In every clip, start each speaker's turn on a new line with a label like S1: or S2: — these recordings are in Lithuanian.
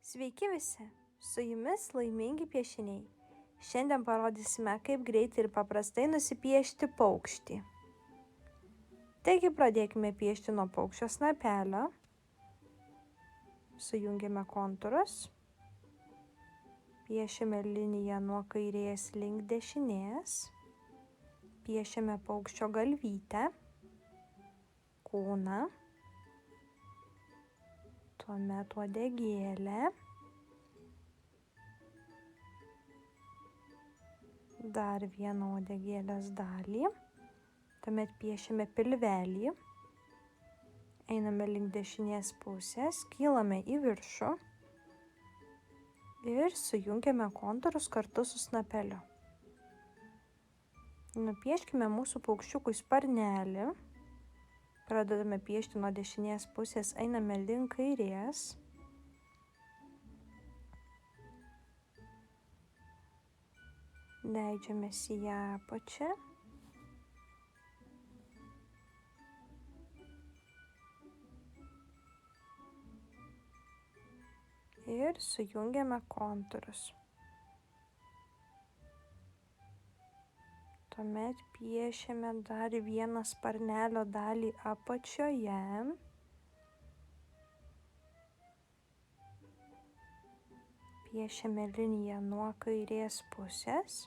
S1: Sveiki visi, su jumis laimingi piešiniai. Šiandien parodysime, kaip greitai ir paprastai nusipiešti paukštį. Taigi pradėkime piešti nuo paukščio snapelio. Sujungiame kontūrus. Piešiame liniją nuo kairės link dešinės. Piešiame paukščio galvytę, kūną, tuomet uodegėlę, dar vieną uodegėlės dalį, tuomet piešiame pilvelį, einame link dešinės pusės, kylame į viršų ir sujungiame kontūrus kartu su snapeliu. Nupieškime mūsų paukščiukui sparnelį. Pradedame piešti nuo dešinės pusės, einame link kairės. Leidžiamės į apačią. Ir sujungiame kontūrus. Tuomet piešiame dar vieną sparnelio dalį apačioje. Piešiame liniją nuo kairės pusės.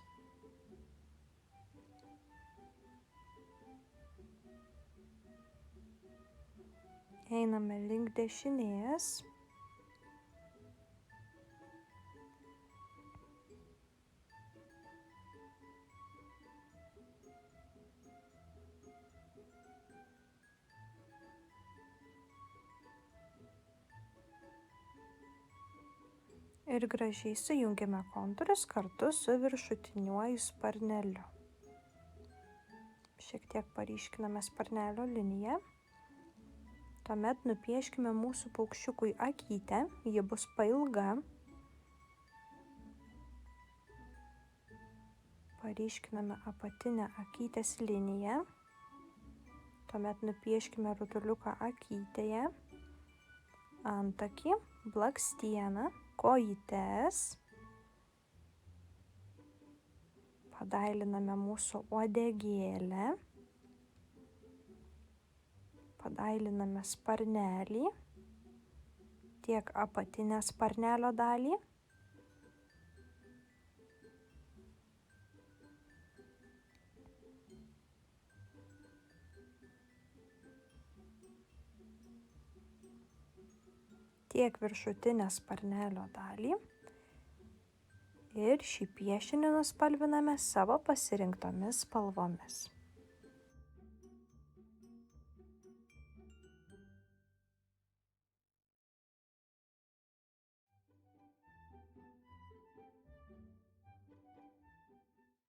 S1: Einame link dešinės. Ir gražiai sujungiame kontūrus kartu su viršutiniuoju sparneliu. Šiek tiek paryškiname sparnelio liniją. Tuomet nupieškime mūsų paukščiukui akytę, ji bus pailga. Paryškiname apatinę akytės liniją. Tuomet nupieškime rutuliuką akytėje, antakį, blakstieną, kojytes, padailiname mūsų uodegėlę, padailiname sparnelį, tiek apatinę sparnelio dalį, tiek viršutinę sparnelio dalį ir šį piešinį nuspalviname savo pasirinktomis spalvomis.